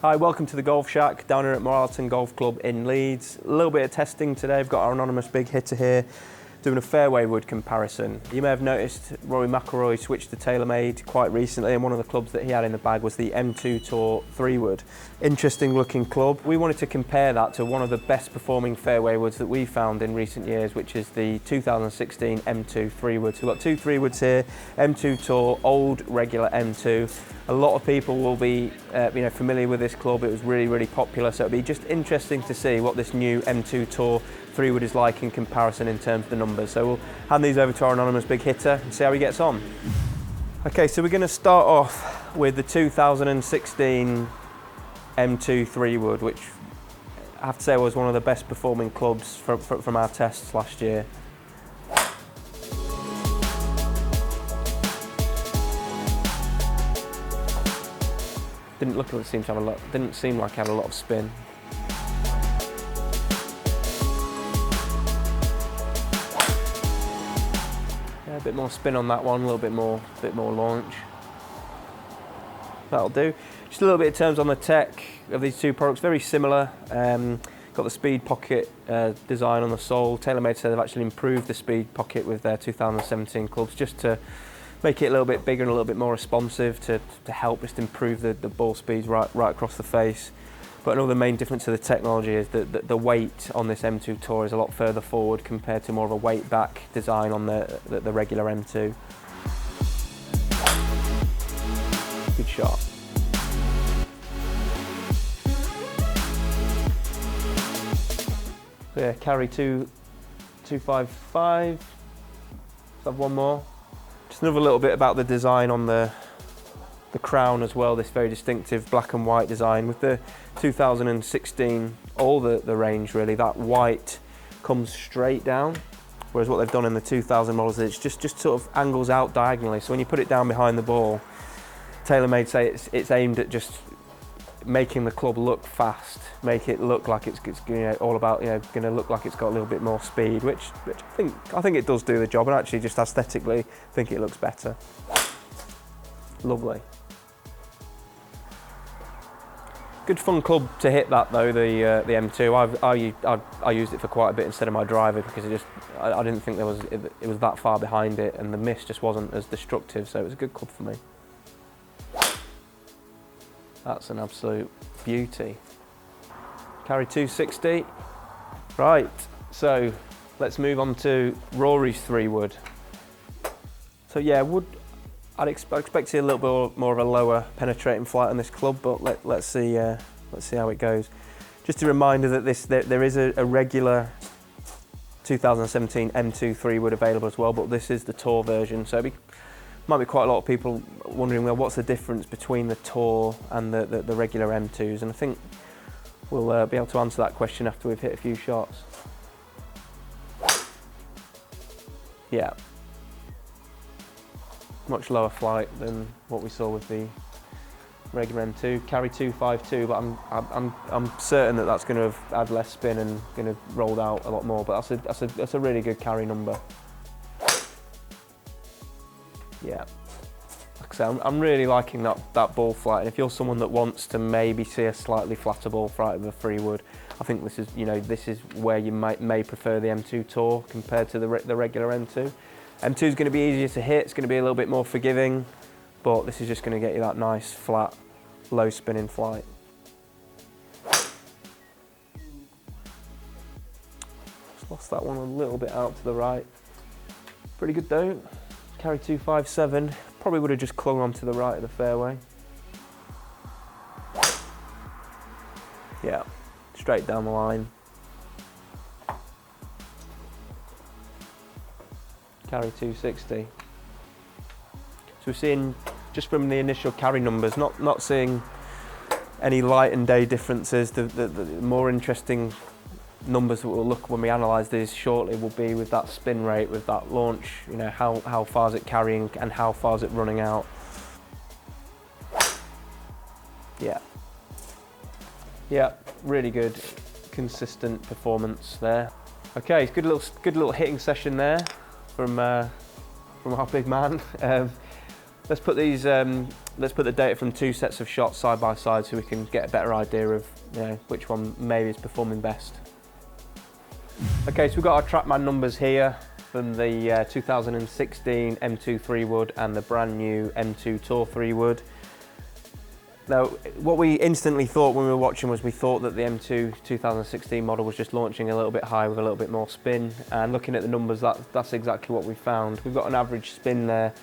Hi, welcome to the Golf Shack down here at Moralton Golf Club in Leeds. A little bit of testing today. We've got our anonymous big hitter here doing a fairway wood comparison. You may have noticed Rory McIlroy switched to TaylorMade quite recently, and one of the clubs that he had in the bag was the M2 Tour 3-wood. Interesting looking club. We wanted to compare that to one of the best performing fairway woods that we found in recent years, which is the 2016 M2 3-wood. So we've got two 3-woods here, M2 Tour, old regular M2. A lot of people will be familiar with this club. It was really popular, so it'll be just interesting to see what this new M2 Tour 3-wood is like in comparison in terms of the numbers. So we'll hand these over to our anonymous big hitter and see how he gets on. Okay, so we're going to start off with the 2016 M2 3-wood, which I have to say was one of the best performing clubs from our tests last year. Didn't seem like it had a lot of spin. Yeah, a bit more spin on that one, a little bit more launch. That'll do. Just a little bit of terms on the tech of these two products, very similar. Got the speed pocket design on the sole. TaylorMade said they've actually improved the speed pocket with their 2017 clubs just to make it a little bit bigger and a little bit more responsive to help just improve the ball speeds right across the face. But another main difference to the technology is that the weight on this M2 Tour is a lot further forward compared to more of a weight back design on the regular M2. Good shot. So yeah, carry 255. Let's have one more. Just another little bit about the design on the crown as well, this very distinctive black and white design. With the 2016, all the range really, that white comes straight down, whereas what they've done in the 2000 models is it's just sort of angles out diagonally. So when you put it down behind the ball, TaylorMade say it's aimed at just making the club look fast, make it look like it's all about going to look like it's got a little bit more speed, which I think it does do the job, and actually just aesthetically I think it looks better. Lovely. Good fun club to hit that though, the M2. I used it for quite a bit instead of my driver because I didn't think it was that far behind it, and the miss just wasn't as destructive, so it was a good club for me. That's an absolute beauty. Carry 260. Right, so let's move on to Rory's 3-wood. So yeah, I'd expect to see a little bit more of a lower penetrating flight on this club, but let's see how it goes. Just a reminder that there is a regular 2017 M2 3-wood available as well, but this is the Tour version, so might be quite a lot of people wondering, well, what's the difference between the Tour and the regular M2s, and I think we'll be able to answer that question after we've hit a few shots. Yeah. Much lower flight than what we saw with the regular M2. Carry 252, but I'm certain that that's going to have had less spin and going to rolled out a lot more. But that's a really good carry number. Yeah, like I say, I'm really liking that ball flight. And if you're someone that wants to maybe see a slightly flatter ball flight with a 3-wood, I think this is where you may prefer the M2 Tour compared to the regular M2. M2 is going to be easier to hit, it's going to be a little bit more forgiving, but this is just going to get you that nice, flat, low spinning flight. Just lost that one a little bit out to the right. Pretty good though. Carry 257, probably would have just clung on to the right of the fairway. Yeah, straight down the line. Carry 260. So we're seeing, just from the initial carry numbers, not seeing any light and day differences. The more interesting numbers that we'll look when we analyse these shortly will be with that spin rate, with that launch, how far is it carrying and how far is it running out. Yeah, really good, consistent performance there. Okay, good little hitting session there from our big man. Let's put these. Let's put the data from 2 sets of shots side by side so we can get a better idea of which one maybe is performing best. Okay, so we've got our Trackman numbers here from the 2016 M2 3-wood and the brand new M2 Tour 3-wood. Now, what we instantly thought when we were watching was we thought that the M2 2016 model was just launching a little bit high with a little bit more spin, and looking at the numbers, that's exactly what we found. We've got an average spin there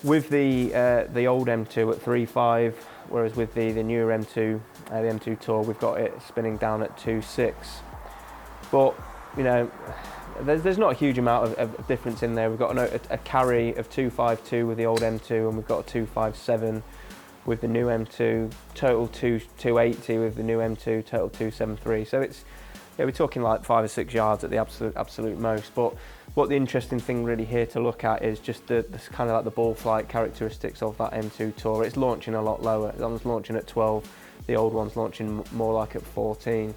with the old M2 at 3.5, whereas with the newer M2, the M2 Tour, we've got it spinning down at 2.6. But there's not a huge amount of difference in there. We've got a carry of 2.52 with the old M2, and we've got a 2.57 with the new M2, total 280 with the new M2, total 273. So it's, we're talking like 5 or 6 yards at the absolute most. But what the interesting thing really here to look at is just the kind of like the ball flight characteristics of that M2 Tour. It's launching a lot lower. That one's launching at 12. The old one's launching more like at 14.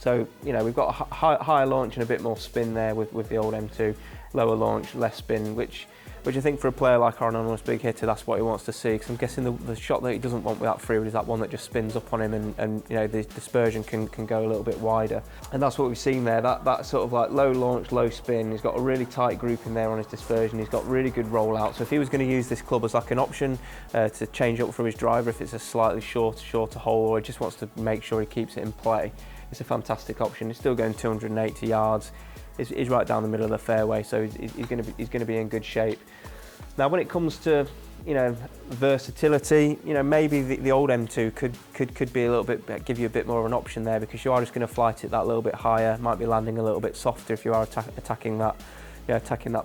So we've got a higher launch and a bit more spin there with the old M2. Lower launch, less spin, which I think for a player like our anonymous big hitter, that's what he wants to see. Because I'm guessing the shot that he doesn't want with that 3-wood is that one that just spins up on him, and the dispersion can go a little bit wider. And that's what we've seen there. That sort of like low launch, low spin. He's got a really tight group in there on his dispersion. He's got really good rollout. So if he was going to use this club as like an option to change up from his driver, if it's a slightly shorter hole, or he just wants to make sure he keeps it in play, it's a fantastic option. He's still going 280 yards. He's right down the middle of the fairway, so he's going to be in good shape. Now, when it comes to versatility, maybe the old M2 could be a little bit, give you a bit more of an option there, because you are just going to flight it that little bit higher. Might be landing a little bit softer if you are attacking that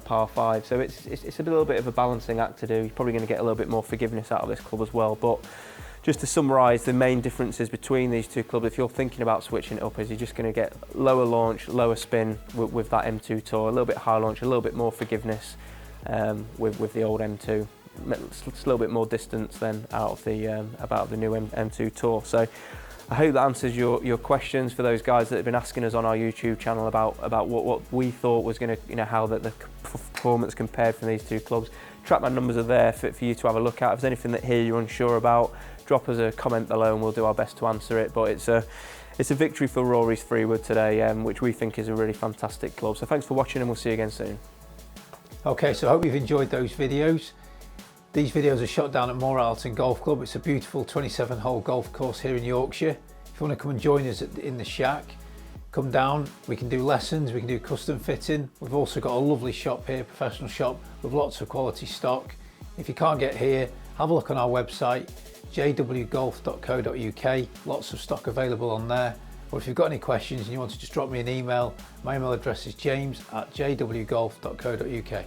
par 5. So it's a little bit of a balancing act to do. You're probably going to get a little bit more forgiveness out of this club as well. But just to summarise, the main differences between these two clubs, if you're thinking about switching it up, is you're just going to get lower launch, lower spin with that M2 Tour, a little bit higher launch, a little bit more forgiveness with the old M2. It's a little bit more distance then out of the new M2 Tour. So I hope that answers your questions for those guys that have been asking us on our YouTube channel about what we thought was going to, how the performance compared from these two clubs. Trackman numbers are there for you to have a look at. If there's anything that here you're unsure about, drop us a comment below and we'll do our best to answer it. But it's a victory for Rory's 3-wood today, which we think is a really fantastic club. So thanks for watching, and we'll see you again soon. Okay, so I hope you've enjoyed those videos. These videos are shot down at Moralton Golf Club. It's a beautiful 27-hole golf course here in Yorkshire. If you want to come and join us in the shack, come down. We can do lessons, we can do custom fitting. We've also got a lovely shop here, professional shop with lots of quality stock. If you can't get here, have a look on our website, jwgolf.co.uk. Lots of stock available on there. Or if you've got any questions and you want to just drop me an email, my email address is james@jwgolf.co.uk.